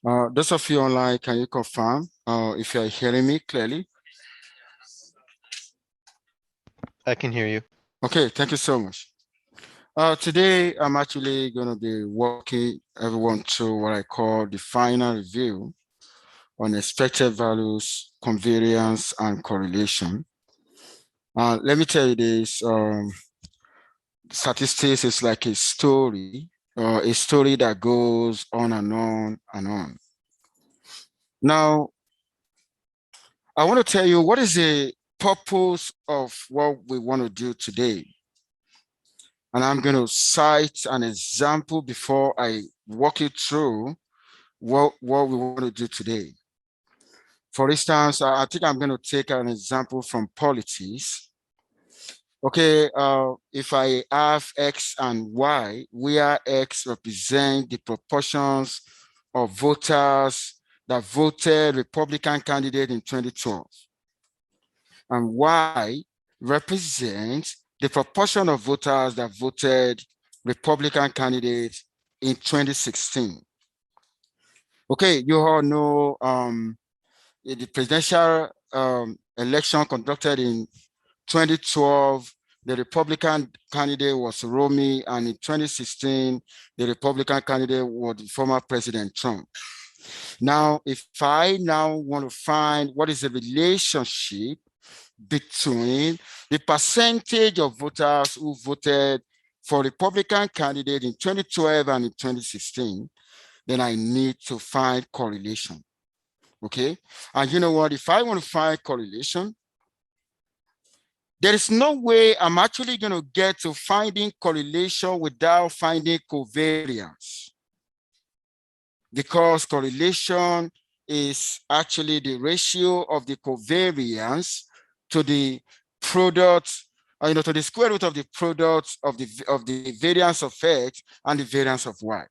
Those of you online, can you confirm if you're hearing me clearly? I can hear you. Okay, thank you so much. Today, I'm actually going to be walking everyone through what I call the final review on expected values, covariance, and correlation. Let me tell you this, statistics is like a story that goes on and on and on. Now, I want to tell you what is the purpose of what we want to do today. And I'm going to cite an example before I walk you through what we want to do today. For instance, I think I'm going to take an example from politics. Okay, if I have X and Y, where X represent the proportions of voters that voted Republican candidate in 2012, and Y represents the proportion of voters that voted Republican candidate in 2016. Okay, you all know the presidential election conducted in 2012, the Republican candidate was Romney, and in 2016, the Republican candidate was former President Trump. Now, if I now want to find what is the relationship between the percentage of voters who voted for Republican candidate in 2012 and in 2016, then I need to find correlation. Okay, and you know what? If I want to find correlation, there is no way I'm actually going to get to finding correlation without finding covariance, because correlation is actually the ratio of the covariance to the product, to the square root of the product of the variance of X and the variance of Y.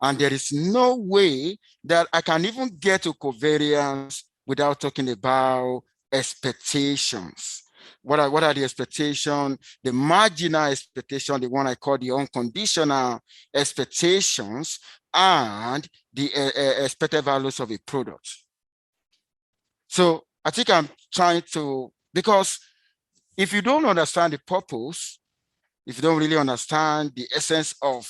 And there is no way that I can even get to covariance without talking about expectations. What are the expectations? The marginal expectation, the one I call the unconditional expectations, and the expected values of a product. So I think I'm trying to, because if you don't understand the purpose, if you don't really understand the essence of,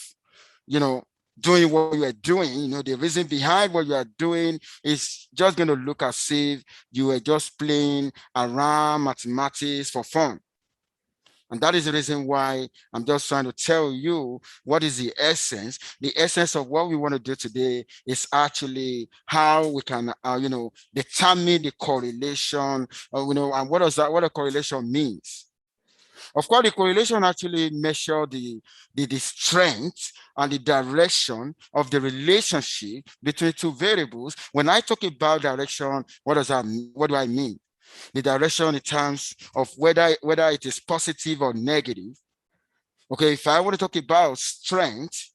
doing what you are doing, the reason behind what you are doing is just going to look as if you were just playing around mathematics for fun. And that is the reason why I'm just trying to tell you what is the essence. The essence of what we want to do today is actually how we can, determine the correlation, and what a correlation means. Of course, the correlation actually measures the strength and the direction of the relationship between two variables. When I talk about direction, what do I mean? The direction in terms of whether it is positive or negative. Okay, if I want to talk about strength,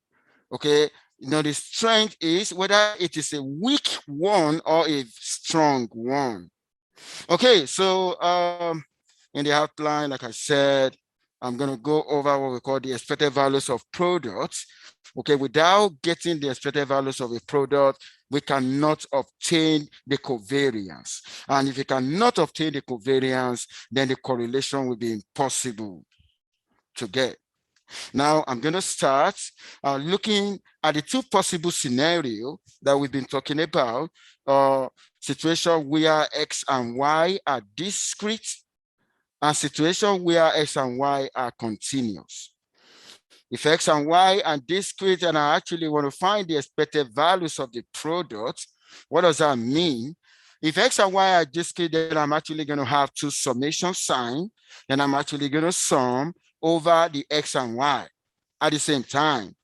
okay, the strength is whether it is a weak one or a strong one. Okay, so in the outline, like I said, I'm going to go over what we call the expected values of products. Okay, without getting the expected values of a product, we cannot obtain the covariance. And if you cannot obtain the covariance, then the correlation will be impossible to get. Now, I'm going to start looking at the two possible scenarios that we've been talking about, situation where X and Y are discrete, and situation where X and Y are continuous. If X and Y are discrete and I actually want to find the expected values of the product, what does that mean? If X and Y are discrete, then I'm actually going to have two summation signs, and I'm actually going to sum over the X and Y at the same time.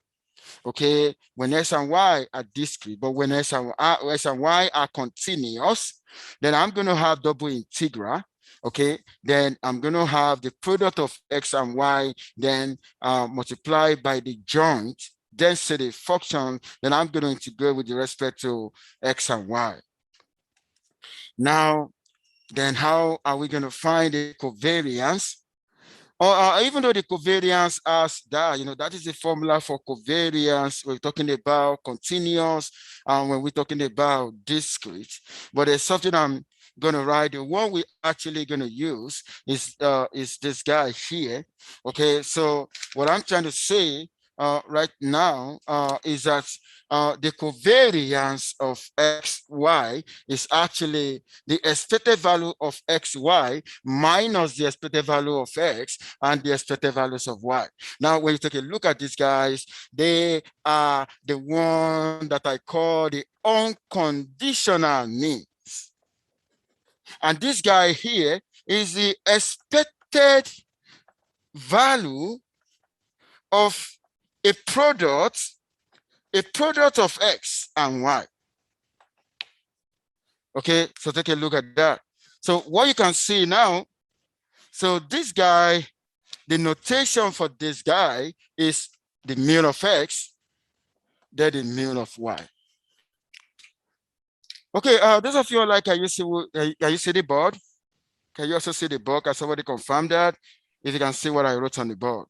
Okay, when X and Y are discrete, but when X and Y are continuous, then I'm going to have double integral. Okay, then I'm going to have the product of X and Y, then multiplied by the joint density function, then I'm going to integrate with respect to X and Y. Now, then how are we going to find the covariance? Or even though the covariance as that, that is the formula for covariance. We're talking about continuous, when we're talking about discrete. But there's something I'm going to write. The one we're actually going to use is this guy here. Okay, so what I'm trying to say right now is that the covariance of xy is actually the expected value of xy minus the expected value of x and the expected values of y. Now, when you take a look at these guys, they are the one that I call the unconditional means. And this guy here is the expected value of a product of x and y. Okay, so take a look at that. So what you can see now, so this guy, the notation for this guy is the mean of x, then the mean of y. Okay, those of you like, can you see the board? Can you also see the board? Can somebody confirm that? If you can see what I wrote on the board.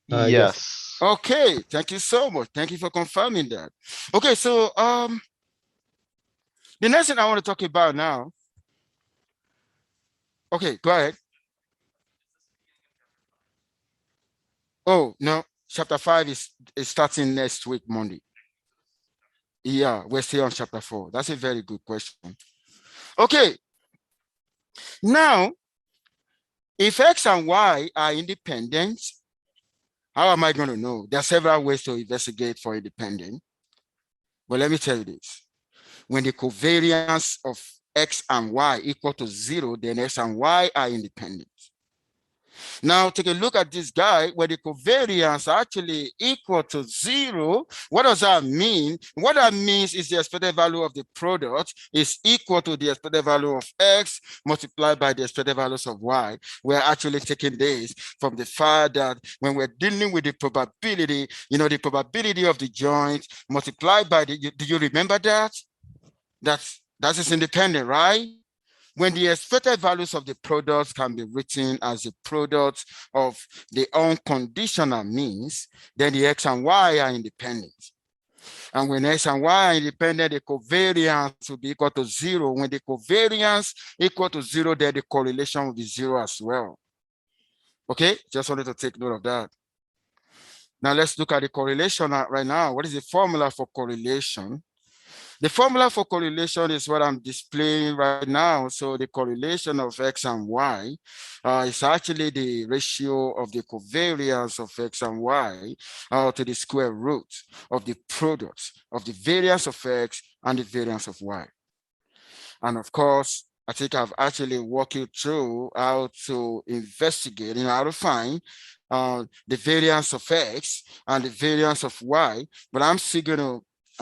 Yes. Okay, thank you so much. Thank you for confirming that. Okay, so the next thing I want to talk about now. Okay, go ahead. Oh, no, chapter 5 is starting next week, Monday. Yeah, we're still on chapter 4. That's a very good question. Okay, now, if x and y are independent, how am I going to know? There are several ways to investigate for independent. But let me tell you this. When the covariance of x and y equal to 0, then x and y are independent. Now, take a look at this guy where the covariance actually equal to 0. What does that mean? What that means is the expected value of the product is equal to the expected value of x multiplied by the expected values of y. We're actually taking this from the fact that when we're dealing with the probability, the probability of the joint multiplied by the, do you remember that? That is independent, right? When the expected values of the products can be written as a product of the unconditional means, then the x and y are independent. And when x and y are independent, the covariance will be equal to 0. When the covariance equal to 0, then the correlation will be 0 as well. Okay, just wanted to take note of that. Now let's look at the correlation right now. What is the formula for correlation? The formula for correlation is what I'm displaying right now. So the correlation of x and y is actually the ratio of the covariance of x and y to the square root of the product of the variance of x and the variance of y. And of course, I think I've actually walked you through how to investigate and how to find the variance of x and the variance of y, but I'm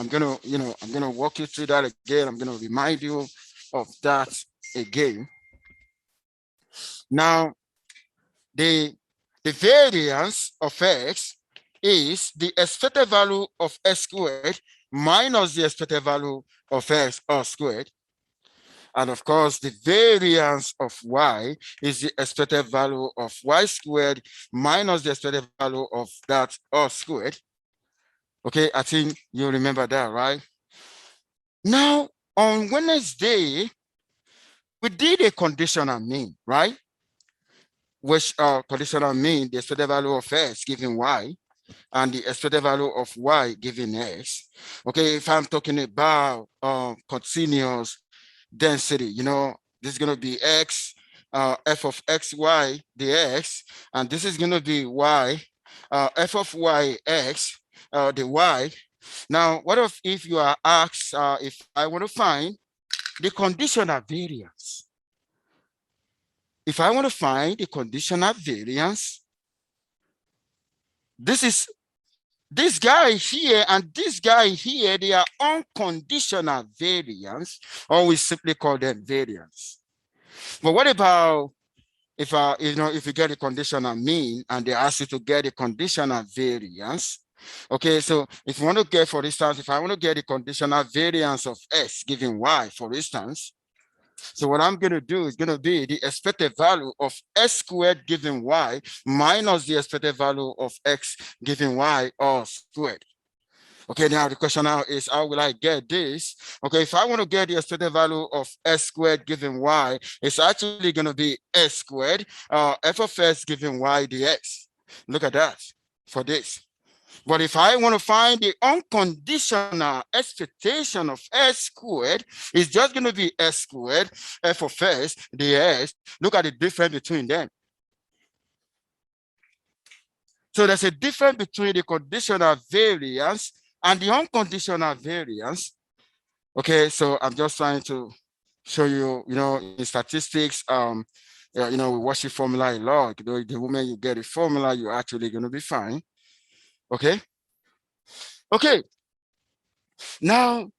gonna walk you through that again. I'm gonna remind you of that again. Now, the variance of x is the expected value of x squared minus the expected value of x squared. And of course, the variance of y is the expected value of y squared minus the expected value of that squared. Okay, I think you remember that, right? Now, on Wednesday, we did a conditional mean, right? Which conditional mean the expected value of x given y and the expected value of y given x. Okay, if I'm talking about continuous density, this is going to be x, f of xy dx, and this is going to be y, f of y x, the y. Now, what if you are asked if I want to find the conditional variance? If I want to find the conditional variance, this guy here and this guy here, they are unconditional variance, or we simply call them variance. But what about if you get a conditional mean and they ask you to get a conditional variance? Okay, so if you want to get, for instance, if I want to get the conditional variance of x given y, for instance, So what I'm going to do is going to be the expected value of x squared given y minus the expected value of x given y all squared. Okay, now the question now is, how will I get this? Okay, if I want to get the expected value of s squared given y, it's actually going to be s squared, f of s given y dx. Look at that for this. But if I want to find the unconditional expectation of s squared, it's just going to be s squared, f of s dx. Look at the difference between them. So there's a difference between the conditional variance and the unconditional variance. Okay, so I'm just trying to show you, in statistics, we watch the formula a lot. The moment you get a formula, you're actually going to be fine. Okay. Okay. Now,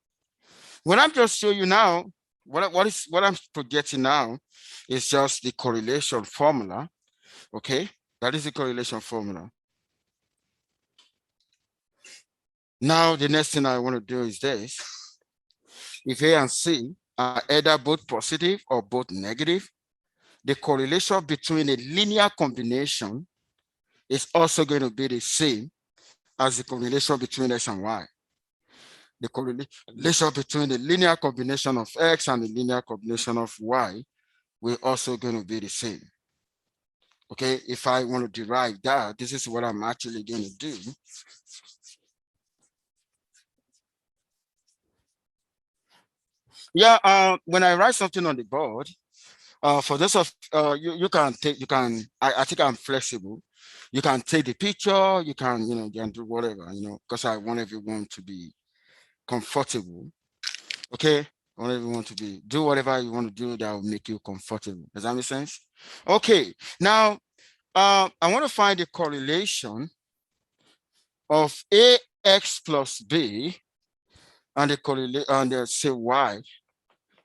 what I'm just showing you now, what I'm projecting now is just the correlation formula. Okay, that is the correlation formula. Now, the next thing I want to do is this. If A and C are either both positive or both negative, the correlation between a linear combination is also going to be the same as the correlation between x and y. The correlation between the linear combination of x and the linear combination of y will also going to be the same. Okay, if I want to derive that, this is what I'm actually going to do. Yeah, when I write something on the board, for those of you can take, I think I'm flexible. You can take the picture, you can do whatever, because I want everyone to be comfortable. Okay, I want everyone to do whatever you want to do that will make you comfortable. Does that make sense? Okay, now I want to find the correlation of ax plus b and the correlation and say y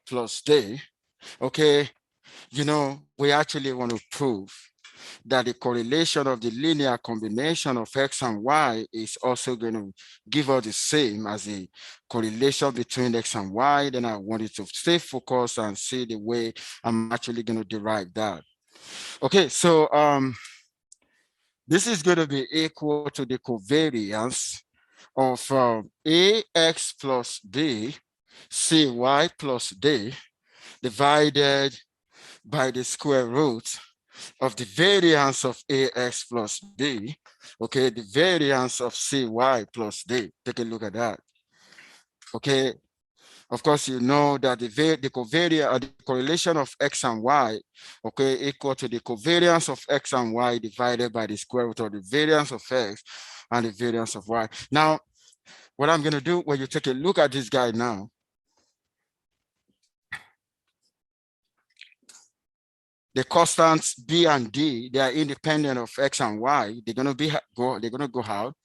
plus d. Okay, we actually want to prove that the correlation of the linear combination of x and y is also going to give us the same as the correlation between x and y. Then I want you to stay focused and see the way I'm actually going to derive that. Okay, so this is going to be equal to the covariance of ax plus b, cy plus d divided by the square root of the variance of ax plus b, okay, the variance of cy plus d. Take a look at that. Okay, of course, you know that the covariance, the correlation of x and y, okay, equal to the covariance of x and y divided by the square root of the variance of x and the variance of y. Now, what I'm going to do when you take a look at this guy now, the constants b and d, they are independent of x and y. They're going to go out.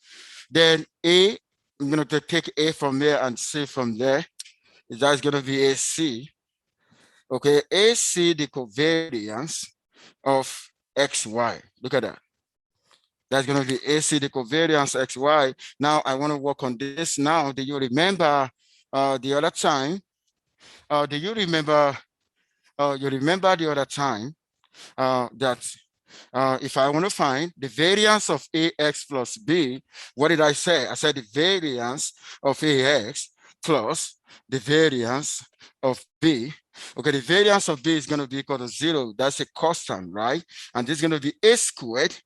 Then a, I'm going to take a from there and c from there. That's going to be ac. Okay, ac, the covariance of xy. Look at that. That's going to be ac, the covariance xy. Now I want to work on this. Now, do you remember the other time? Do you remember? You remember the other time that if I want to find the variance of ax plus b, what did I say? I said the variance of ax plus the variance of b. Okay, the variance of b is going to be equal to 0. That's a constant, right? And this is going to be a squared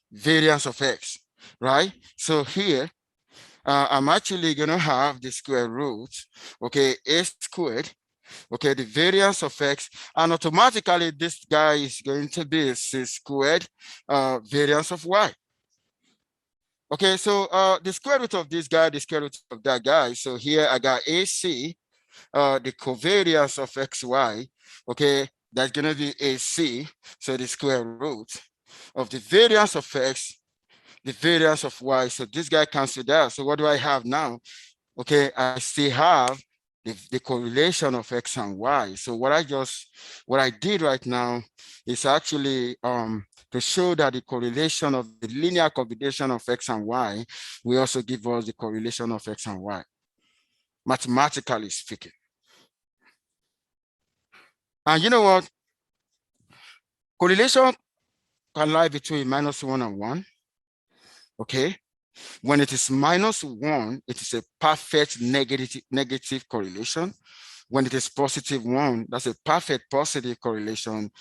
variance of x, right? So here, I'm actually going to have the square root, okay, a squared, okay, the variance of x, and automatically this guy is going to be c squared variance of y. Okay, so the square root of this guy, the square root of that guy. So here I got ac, the covariance of xy, okay, that's going to be ac, so the square root of the variance of x, the variance of y. So this guy cancels out. So what do I have now? Okay, I still have the correlation of x and y. So what I did right now is actually to show that the correlation of the linear combination of x and y will also give us the correlation of x and y, mathematically speaking. And you know what? Correlation can lie between -1 and 1. Okay. When it is -1, it is a perfect negative correlation. When it is +1, that's a perfect positive correlation.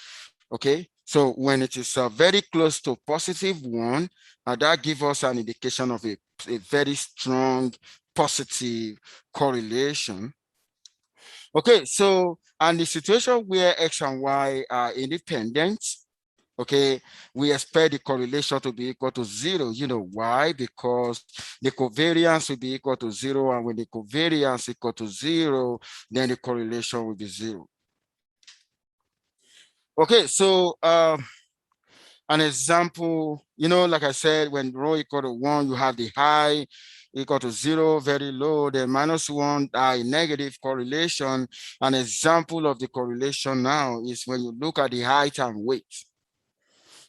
Okay. So when it is very close to +1, that gives us an indication of a very strong positive correlation. Okay, so and the situation where X and Y are independent, okay, we expect the correlation to be equal to 0. You know why? Because the covariance will be equal to 0, and when the covariance equal to 0, then the correlation will be 0. Okay, so an example, like I said, when rho equal to 1, you have the high equal to 0, very low, then -1, high, negative correlation. An example of the correlation now is when you look at the height and weight.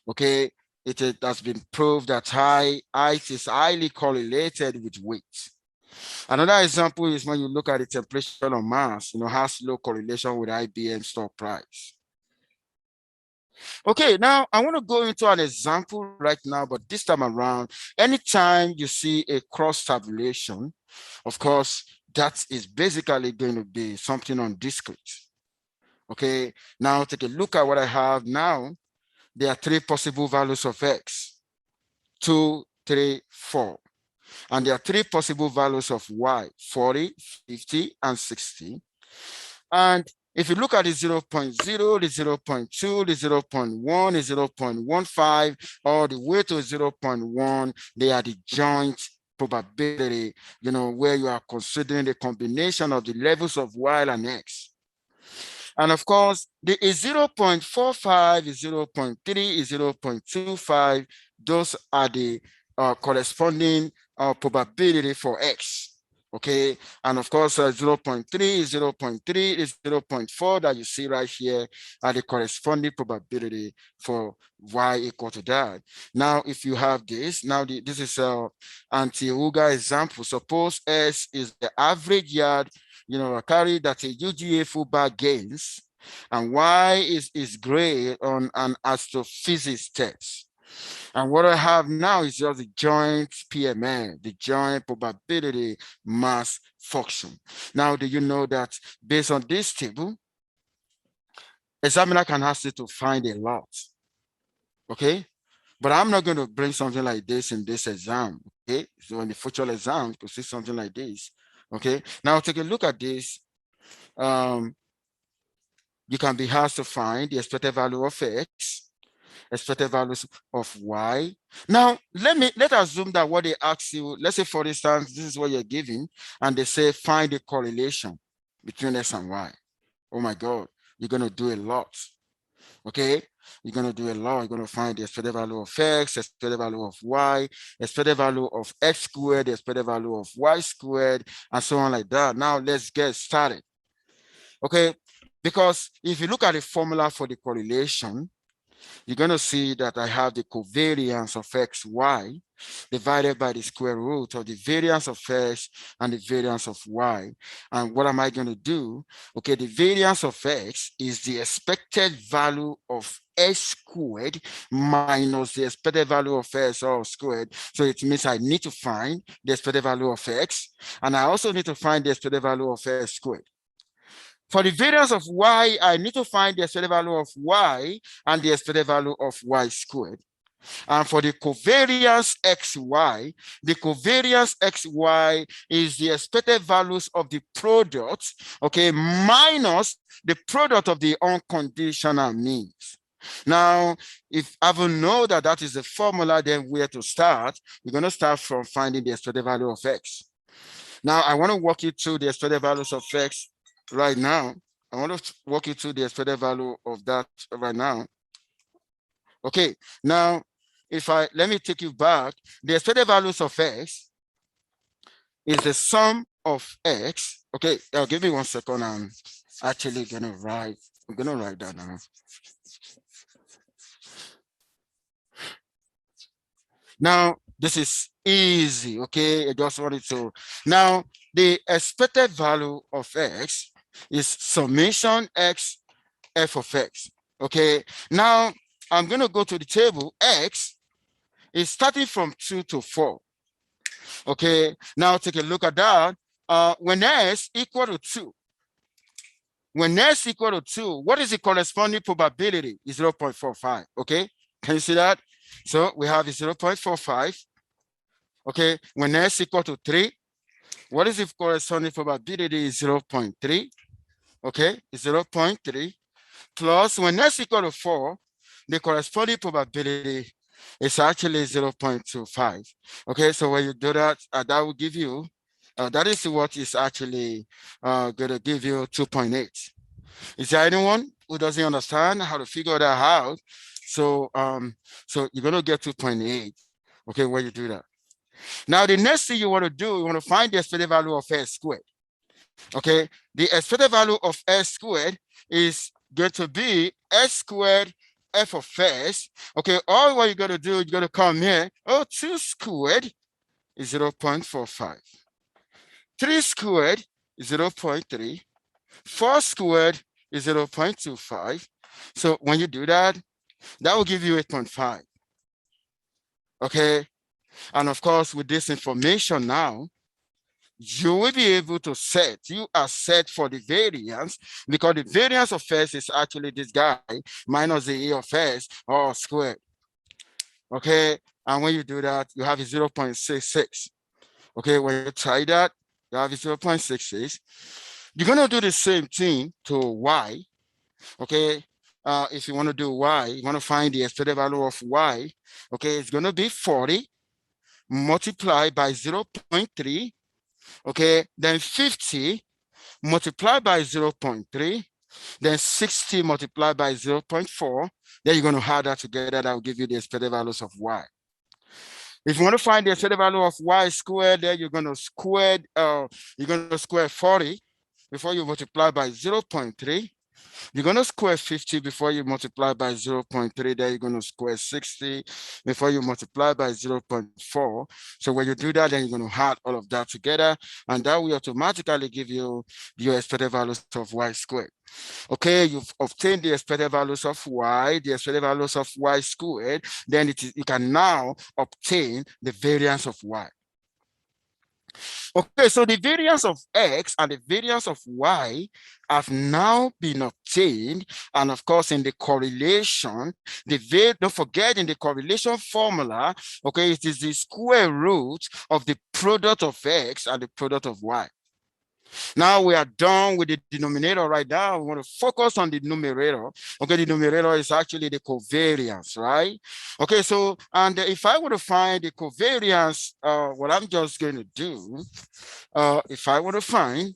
Okay, it has been proved that height is highly correlated with weight. Another example is when you look at the temperature of Mars, has low correlation with IBM stock price. Okay, now I want to go into an example right now, but this time around, anytime you see a cross tabulation, of course, that is basically going to be something on discrete. Okay, now take a look at what I have now. There are 3 possible values of X, 2, 3, 4. And there are 3 possible values of Y, 40, 50, and 60. And if you look at the 0.0, the 0.2, the 0.1, the 0.15, or the way to 0.1, they are the joint probability, where you are considering the combination of the levels of Y and X. And of course, the 0.45, 0.3, 0.25, those are the corresponding probability for X. Okay, and of course, 0.3, 0.3, 0.4 that you see right here are the corresponding probability for Y equal to that. Now, if you have this, now this is an anti-Uga example. Suppose S is the average yard, a carry that a UGA fullback gains, and Y is grade on an astrophysics test. And what I have now is just the joint PMN, the joint probability mass function. Now, do you know that based on this table, examiner can ask you to find a lot, okay? But I'm not going to bring something like this in this exam, okay? So in the future exam, you could see something like this, okay? Now take a look at this. You can be asked to find the expected value of X, expected values of Y. Now, let us assume that what they ask you, let's say for instance, this is what you're given, and they say find the correlation between X and Y. Oh my God, you're gonna do a lot. Okay, you're gonna do a lot. You're gonna find the expected value of X, expected value of Y, expected value of X squared, the expected value of Y squared, and so on like that. Now let's get started. Okay, because if you look at the formula for the correlation, you're going to see that I have the covariance of xy divided by the square root of the variance of x and the variance of y. And what am I going to do? Okay, the variance of x is the expected value of s squared minus the expected value of s all squared. So it means I need to find the expected value of x, and I also need to find the expected value of s squared. For the variance of y, I need to find the expected value of y and the expected value of y squared. And for the covariance xy, the covariance xy is the expected values of the product, okay, minus the product of the unconditional means. Now, if I will know that that is the formula, then where to start? We're going to start from finding the expected value of x. Now, I want to walk you through the expected values of x right now. I want to walk you through the expected value of that right now. Okay, now, let me take you back. The expected values of x is the sum of x. Okay, give me 1 second. I'm actually I'm gonna write that down. Now, this is easy, okay? I just wanted to. Now, the expected value of x is summation x f of x. Okay, now I'm going to go to the table. X is starting from 2 to 4. Okay, now take a look at that. When s equal to 2, when s equal to 2, what is the corresponding probability? Is 0.45. Okay, can you see that? So we have 0.45. Okay, when s equal to 3, what is the corresponding probability? Is 0.3. Okay, 0.3 plus when s equal to 4, the corresponding probability is actually 0.25. Okay, so when you do that, that will give you, that is what is actually going to give you 2.8. Is there anyone who doesn't understand how to figure that out? So, so you're going to get 2.8. Okay, when you do that. Now, the next thing you want to do, you want to find the expected value of s squared. Okay, the expected value of s squared is going to be s squared f of s. Okay, all what you're going to do, you're going to come here. Oh, 2 squared is 0.45. 3 squared is 0.3. 4 squared is 0.25. So when you do that, that will give you 8.5. Okay, and of course, with this information now, you will be able to set, you are set for the variance, because the variance of s is actually this guy minus the a of s all squared. Okay, and when you do that, you have a 0.66. Okay, when you try that, you have a 0.66. You're going to do the same thing to y. Okay, if you want to do y, you want to find the expected value of y. Okay, it's going to be 40 multiplied by 0.3. Okay, then 50 multiplied by 0.3, then 60 multiplied by 0.4. Then you're going to add that together. That will give you the expected values of y. If you want to find the expected value of y squared, then you're going to square 40 before you multiply by 0.3. You're going to square 50 before you multiply by 0.3. Then you're going to square 60 before you multiply by 0.4. So when you do that, then you're going to add all of that together, and that will automatically give you your expected values of y squared. Okay, you've obtained the expected values of y, the expected values of y squared. Then you can now obtain the variance of y. Okay, so the variance of x and the variance of y have now been obtained. And of course, in the correlation, don't forget in the correlation formula, okay, it is the square root of the product of x and the product of y. Now we are done with the denominator right now. We want to focus on the numerator. Okay, the numerator is actually the covariance, right? Okay, so, and if I were to find the covariance, what I'm just going to do, if I want to find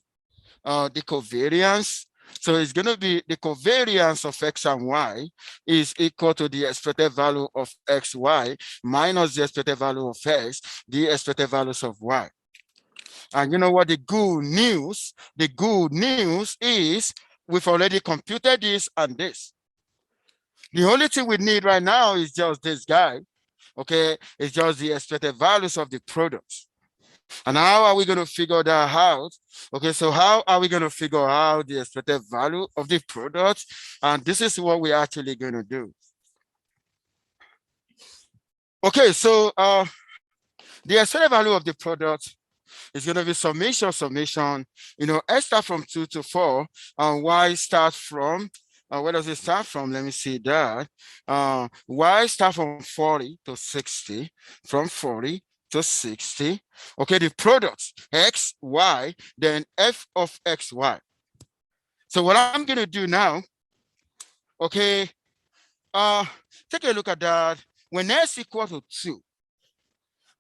the covariance, so it's going to be the covariance of x and y is equal to the expected value of xy minus the expected value of x, the expected values of y. And you know what the good news? The good news is we've already computed this and this. The only thing we need right now is just this guy. Okay, it's just the expected values of the products. And how are we going to figure that out? Okay, so how are we going to figure out the expected value of the product? And this is what we're actually going to do. Okay, so the expected value of the product is going to be summation. You know, x start from 2 to 4, and y start from, where does it start from? Let me see that. Y start from 40 to 60, from 40 to 60. Okay, the product, x, y, then f of x, y. So what I'm going to do now, okay, take a look at that. When s equal to 2,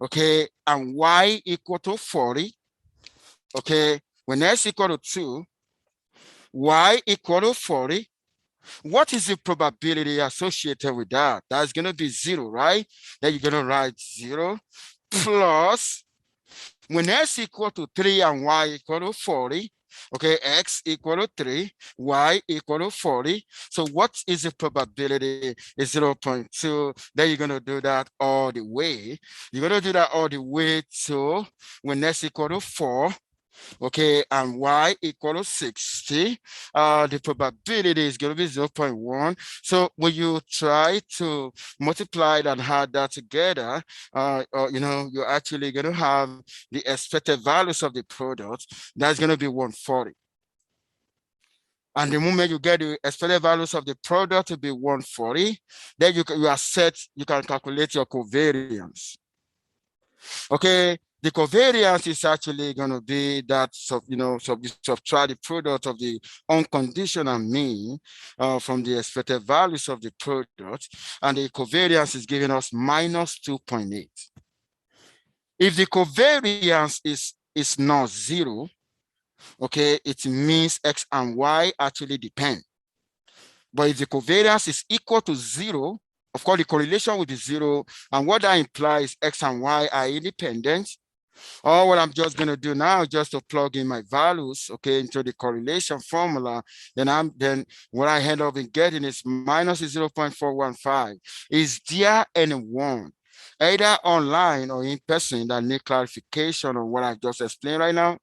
okay, and y equal to 40, okay, when s equal to 2, y equal to 40, what is the probability associated with that? That's going to be 0, right? Then you're going to write 0 plus, when s equal to 3 and y equal to 40, okay, x equal to 3, y equal to 40. So what is the probability? Is 0.2. Then you're going to do that all the way. You're going to do that all the way to when s equal to 4. okay, and y equal to 60, the probability is going to be 0.1. So when you try to multiply and add that together, you're actually going to have the expected values of the product. That's going to be 140. And the moment you get the expected values of the product to be 140, then you are set, you can calculate your covariance. Okay, the covariance is actually going to be that, so you subtract the product of the unconditional mean from the expected values of the product, and the covariance is giving us minus 2.8. If the covariance is not zero, okay, it means X and Y actually depend. But if the covariance is equal to zero, of course, the correlation will be zero. And what that implies, X and Y are independent. Or what I'm just going to do now is just to plug in my values, okay, into the correlation formula. Then what I end up in getting is minus 0.415. Is there anyone, either online or in person, that need clarification on what I just explained right now?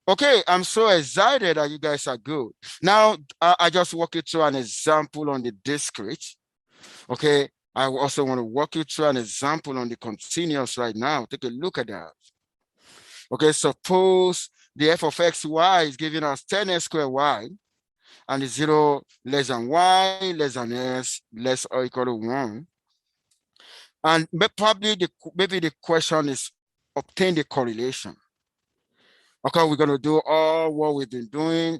Okay, I'm so excited that you guys are good. Now, I just walk you through an example on the discrete. Okay, I also want to walk you through an example on the continuous right now. Take a look at that. Okay, suppose the f of xy is giving us 10x squared y, and the 0 less than y less than s less or equal to 1. And maybe the question is obtain the correlation. Okay, we're going to do all what we've been doing.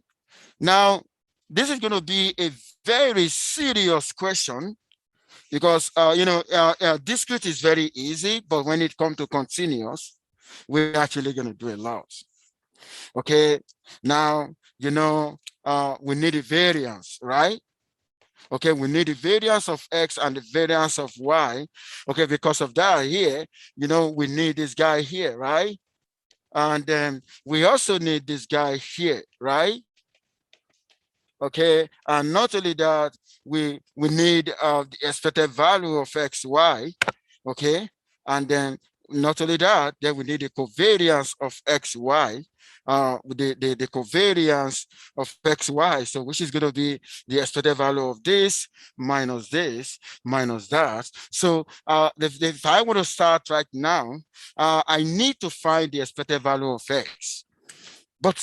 Now, this is going to be a very serious question because, discrete is very easy, but when it comes to continuous, we're actually going to do a lot. Okay, now, we need a variance, right? Okay, we need the variance of X and the variance of Y. Okay, because of that here, we need this guy here, right? And then we also need this guy here, right? Okay, and not only that, we need the expected value of xy, okay, and then not only that, then we need the covariance of xy, the covariance of xy, so which is going to be the expected value of this minus that. So if I want to start right now, I need to find the expected value of x. But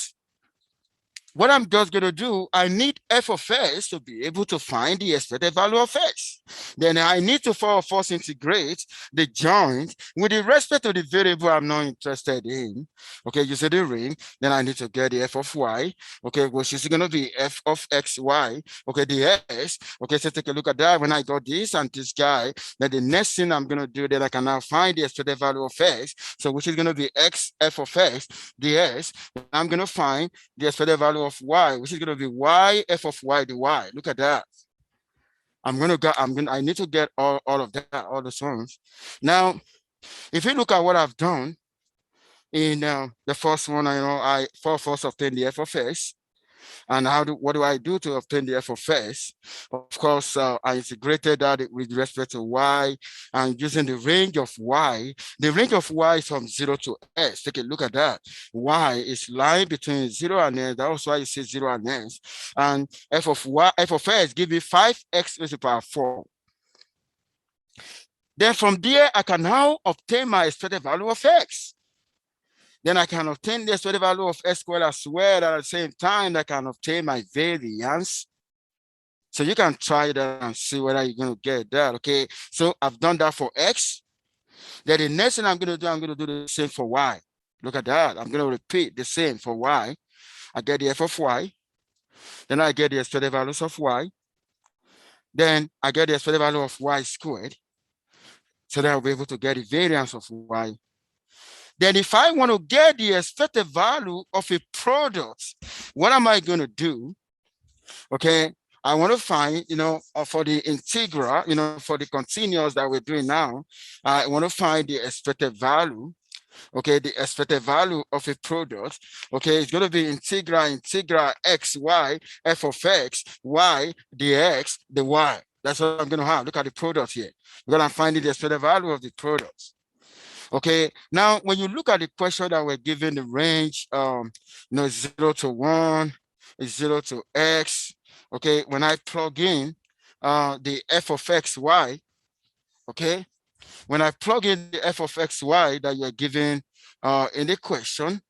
what I'm just going to do, I need f of s to be able to find the expected value of s. Then I need to force integrate the joint with respect to the variable I'm not interested in. Okay, you see the ring, then I need to get the f of y, okay, which is going to be f of xy, okay, the s. Okay, so take a look at that. When I got this and this guy, then the next thing I'm going to do, then I can now find the expected value of x, so which is going to be x f of x, the s. I'm going to find the expected value of y, which is going to be y f of y dy. Look at that. I need to get all of that, all those ones. Now, if you look at what I've done in the first one, I first obtain the f of s. And what do I do to obtain the f of s? Of course, I integrated that with respect to y and using the range of y. The range of y is from 0 to s. Take a look at that. Y is lying between 0 and s. That's why you see 0 and s. And f of s give me 5x raised to the power 4. Then from there, I can now obtain my expected value of x. Then I can obtain the expected value of s squared as well. At the same time, I can obtain my variance. So you can try that and see whether you're going to get that, okay? So I've done that for x. Then the next thing I'm going to do the same for y. Look at that. I'm going to repeat the same for y. I get the f of y. Then I get the expected values of y. Then I get the expected value of y squared. So that I'll be able to get the variance of y. Then if I want to get the expected value of a product, what am I going to do? Okay, I want to find, for the integral, for the continuous that we're doing now, I want to find the expected value. Okay, the expected value of a product. Okay, it's going to be integral x, y, f of x, y, dx, the y. That's what I'm going to have. Look at the product here. We're going to find the expected value of the product. Okay. Now, when you look at the question that we're given the range, 0 to 1, is 0 to x. Okay. When I plug in the f of x, y, okay, when I plug in the f of x, y that you're given in the question,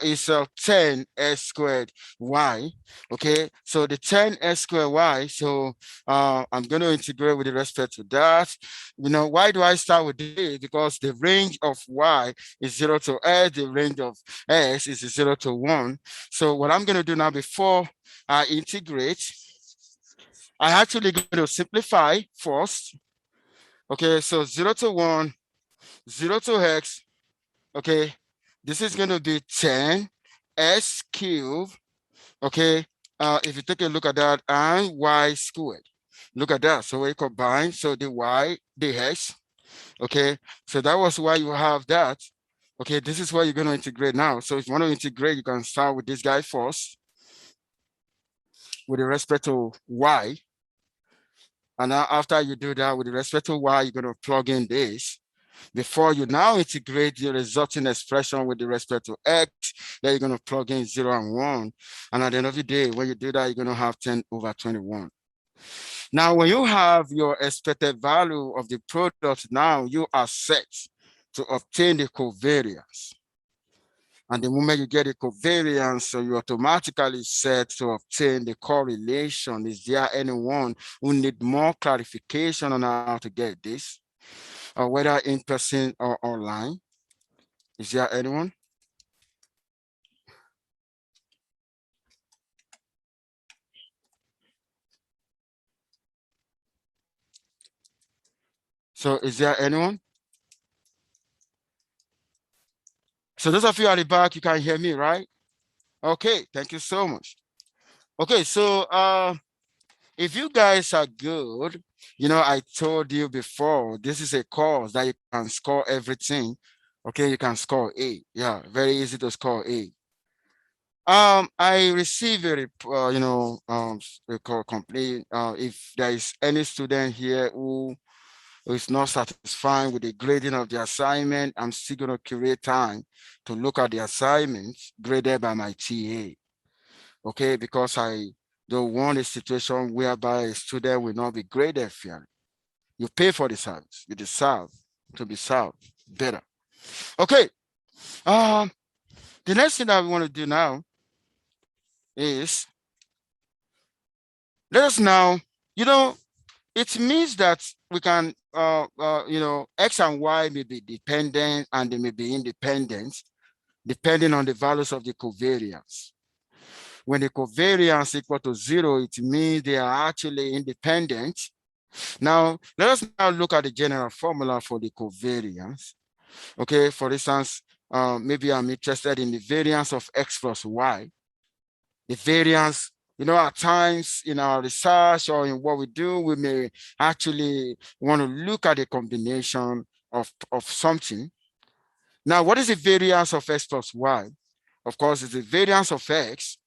is 10s squared y. Okay, so the 10s squared y, so I'm going to integrate with respect to that. Why do I start with this? Because the range of y is 0 to s, the range of s is 0 to 1. So what I'm going to do now, before I integrate, I actually going to simplify first. Okay, so 0 to 1, 0 to x, okay, this is going to be 10 s cubed, okay, if you take a look at that, and y squared. Look at that. So we combine, so the y, the x, okay, so that was why you have that. Okay, this is what you're going to integrate now. So if you want to integrate, you can start with this guy first with respect to y. And now after you do that with respect to y, you're going to plug in this. Before you now integrate the resulting expression with respect to x, then you're going to plug in 0 and 1. And at the end of the day, when you do that, you're going to have 10 over 21. Now, when you have your expected value of the product, now you are set to obtain the covariance. And the moment you get a covariance, so you automatically set to obtain the correlation. Is there anyone who need more clarification on how to get this? Or whether in person or online? Is there anyone? So is there anyone? So those of you at the back, you can hear me, right? Okay, thank you so much. Okay, so if you guys are good, I told you before, this is a course that you can score everything. Okay, you can score A. Yeah, very easy to score A. I received a complaint. If there is any student here who is not satisfied with the grading of the assignment, I'm still going to create time to look at the assignments graded by my TA. Okay, because I don't want a situation whereby a student will not be graded fairly. You pay for the service, you deserve to be served better. Okay, the next thing that we want to do now is, let us now, it means that we can, X and Y may be dependent and they may be independent, depending on the values of the covariance. When the covariance equal to 0, it means they are actually independent. Now, let us now look at the general formula for the covariance. Okay, for instance, maybe I'm interested in the variance of X plus Y. The variance, at times in our research or in what we do, we may actually want to look at a combination of something. Now, what is the variance of X plus Y? Of course, it's the variance of X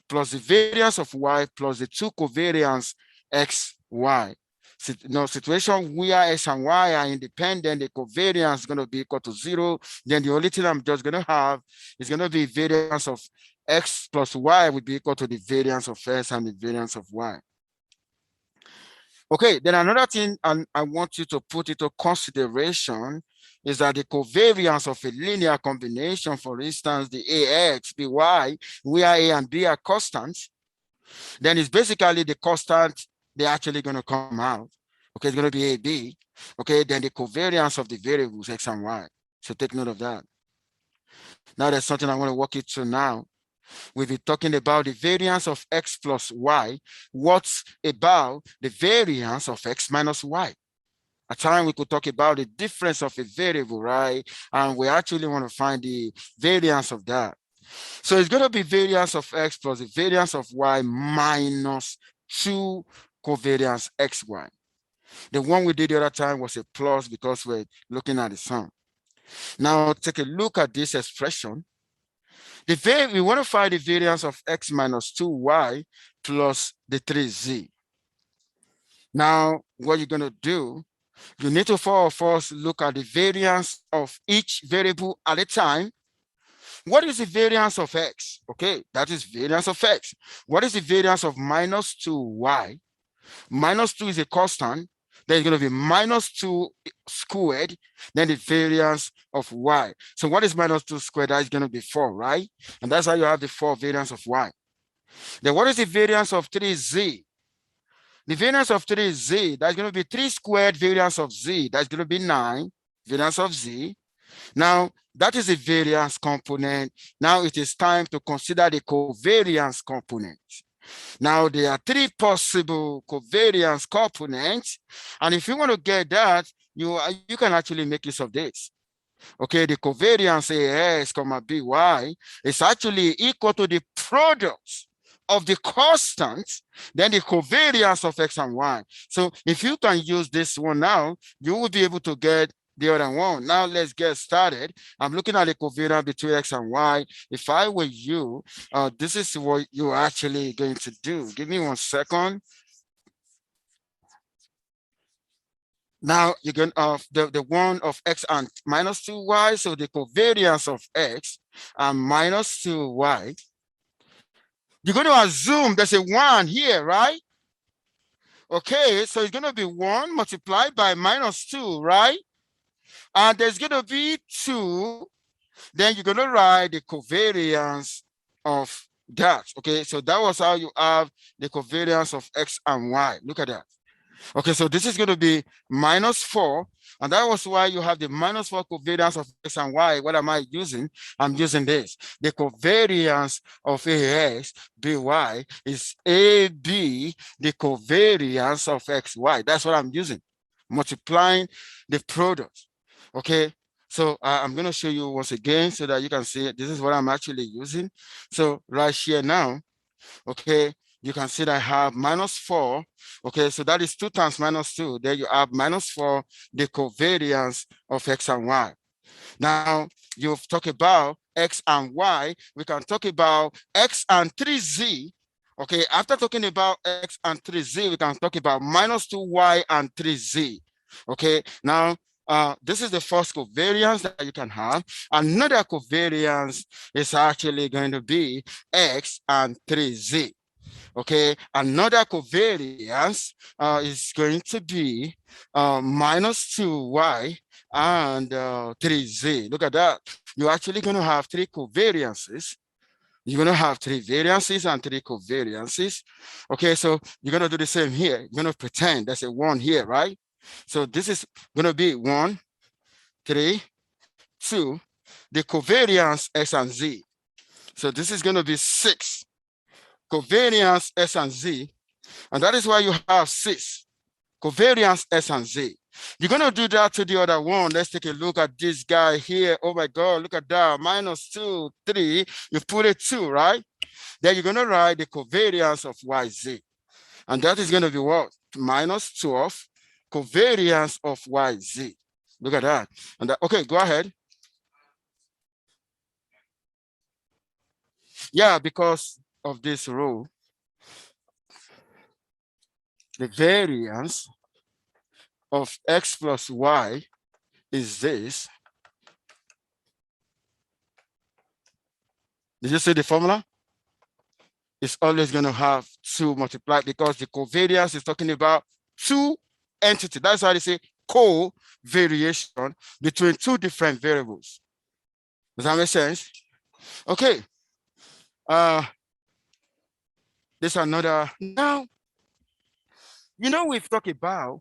plus the variance of Y plus the two covariance X, Y. Situation where X and Y are independent, the covariance is going to be equal to 0. Then the only thing I'm just going to have is going to be variance of X plus Y would be equal to the variance of X and the variance of Y. Okay, then another thing I want you to put into consideration is that the covariance of a linear combination, for instance, the AX, BY, where A and B are constants, then it's basically the constant they're actually going to come out. Okay, it's going to be AB. Okay, then the covariance of the variables X and Y. So take note of that. Now there's something I want to walk you through now. We'll be talking about the variance of X plus Y. What's about the variance of X minus Y? At time we could talk about the difference of a variable, right? And we actually want to find the variance of that. So it's going to be variance of X plus the variance of Y minus 2 covariance XY. The one we did the other time was a plus because we're looking at the sum. Now take a look at this expression. We want to find the variance of X minus 2Y plus the 3Z. Now, what you're going to do, you need to first look at the variance of each variable at a time. What is the variance of x? Okay, that is variance of x. What is the variance of minus 2y? Minus 2 is a constant. Then it's going to be minus 2 squared, then the variance of y. So what is minus 2 squared? That is going to be 4, right? And that's how you have the 4 variance of y. Then what is the variance of 3z? The variance of 3z, that's going to be 3 squared variance of z. That's going to be 9 variance of z. Now, that is a variance component. Now it is time to consider the covariance component. Now, there are 3 possible covariance components. And if you want to get that, you can actually make use of this. Okay, the covariance AS, BY is actually equal to the product of the constants, then the covariance of X and Y. So if you can use this one now, you will be able to get the other one. Now let's get started. I'm looking at the covariance between X and Y. If I were you, this is what you're actually going to do. Give me 1 second. Now you're going to the one of X and minus 2y. So the covariance of X and minus 2y. You're going to assume there's a 1 here, right? Okay, so it's going to be 1 multiplied by minus 2, right? And there's going to be 2. Then you're going to write the covariance of that. Okay, so that was how you have the covariance of X and Y. Look at that. Okay, so this is going to be minus 4. And that was why you have the minus 4 covariance of X and Y. What am I using? I'm using this. The covariance of AX, BY is AB, the covariance of XY. That's what I'm using. Multiplying the product. Okay, so I'm going to show you once again so that you can see it. This is what I'm actually using. So right here now, okay, you can see that I have minus 4. Okay, so that is 2 times minus 2. There you have minus 4, the covariance of X and Y. Now, you've talked about X and Y. We can talk about X and 3Z. Okay, after talking about X and 3Z, we can talk about minus 2Y and 3Z. Okay, now, this is the first covariance that you can have. Another covariance is actually going to be X and 3Z. Okay, another covariance is going to be minus 2y and 3z. Look at that. You're actually going to have 3 covariances. You're going to have 3 variances and 3 covariances. Okay, so you're going to do the same here. You're going to pretend there's a 1 here, right? So this is going to be 1, 3, 2, the covariance S and Z. So this is going to be 6. Covariance S and Z, and that is why you have 6. Covariance S and Z. You're going to do that to the other one. Let's take a look at this guy here. Oh my God, look at that. Minus 2, 3. You put it 2, right? Then you're going to write the covariance of YZ. And that is going to be what? Minus 12, covariance of YZ. Look at that. And that, okay, go ahead. Yeah, because of this rule, the variance of X plus Y is this. Did you see the formula? It's always going to have 2 multiplied because the covariance is talking about 2 entities. That's why they say co-variation between 2 different variables. Does that make sense? Okay. This another. Now, you know, we've talked about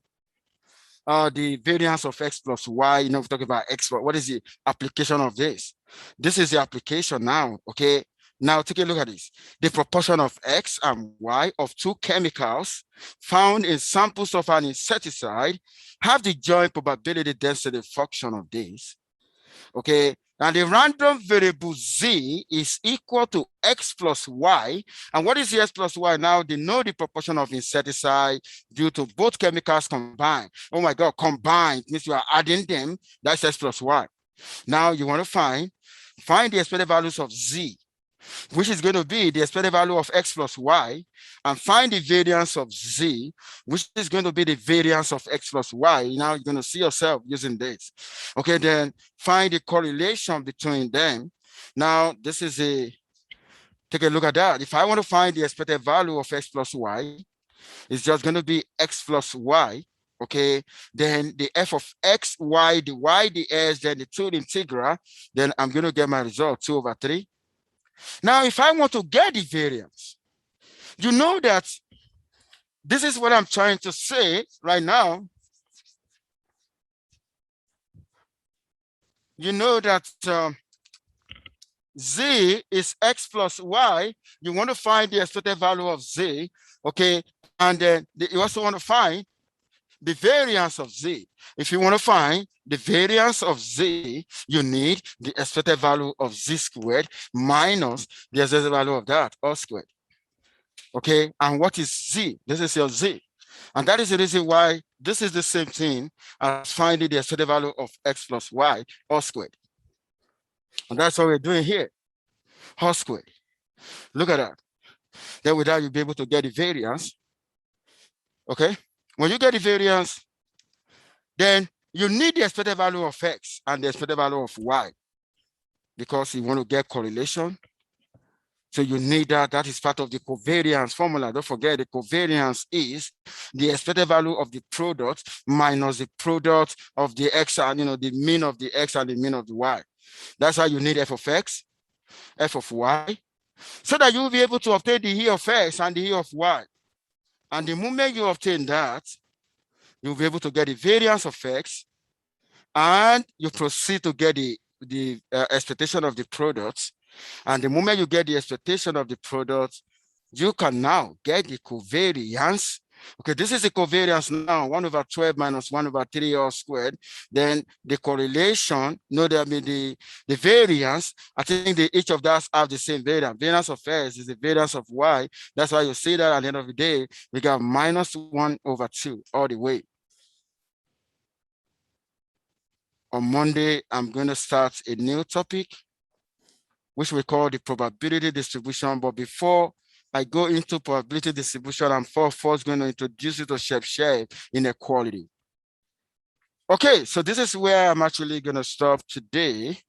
the variance of X plus Y. You know, we've talked about X. What is the application of this? This is the application now, okay? Now, take a look at this. The proportion of X and Y of 2 chemicals found in samples of an insecticide have the joint probability density function of this. Okay, and the random variable Z is equal to X plus Y. And what is the X plus Y? Now they know the proportion of insecticide due to both chemicals combined. Oh my God, combined means you are adding them. That's X plus Y. Now you want to find the expected values of Z. which is going to be the expected value of x plus y, and find the variance of z, which is going to be the variance of x plus y. Now you're going to see yourself using this. Okay, then find the correlation between them. Now, this is take a look at that. If I want to find the expected value of x plus y, it's just going to be x plus y. Okay, then the f of x, y, the y, the s, then the 2 integral, then I'm going to get my result 2/3. Now, if I want to get the variance, you know that this is what I'm trying to say right now. You know that z is x plus y. You want to find the expected value of z, okay? And then you also want to find the variance of z. If you want to find the variance of z, you need the expected value of z squared minus the expected value of that, all squared. Okay, and what is z? This is your z. And that is the reason why this is the same thing as finding the expected value of x plus y, all squared. And that's what we're doing here, all squared. Look at that. Then with that, you'll be able to get the variance. Okay, when you get the variance, then you need the expected value of x and the expected value of y, because you want to get correlation. So you need that. That is part of the covariance formula. Don't forget, the covariance is the expected value of the product minus the product of the x and the mean of the x and the mean of the y. That's why you need f of x, f of y, so that you will be able to obtain the e of x and the e of y. And the moment you obtain that, you'll be able to get the variance of x, and you proceed to get the expectation of the product. And the moment you get the expectation of the product, you can now get the covariance. Okay, this is the covariance now, 1/12 minus 1/3 all squared. Then the correlation, the variance, I think each of those have the same variance. Variance of x is the variance of y. That's why you see that at the end of the day, we got -1/2 all the way. On Monday, I'm going to start a new topic, which we call the probability distribution. But before I go into probability distribution, I'm first going to introduce you to Chebyshev inequality. Okay, so this is where I'm actually going to stop today.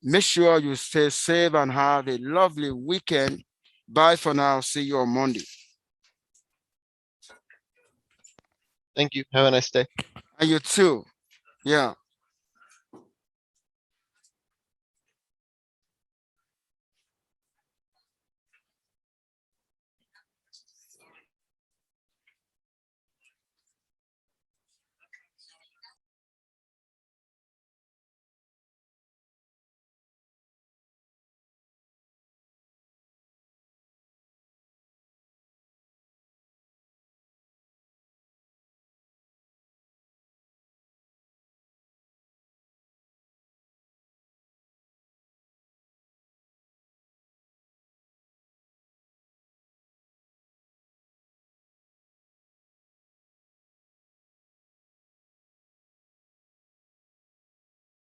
Make sure you stay safe and have a lovely weekend. Bye for now. See you on Monday. Thank you. Have a nice day. And you too. Yeah.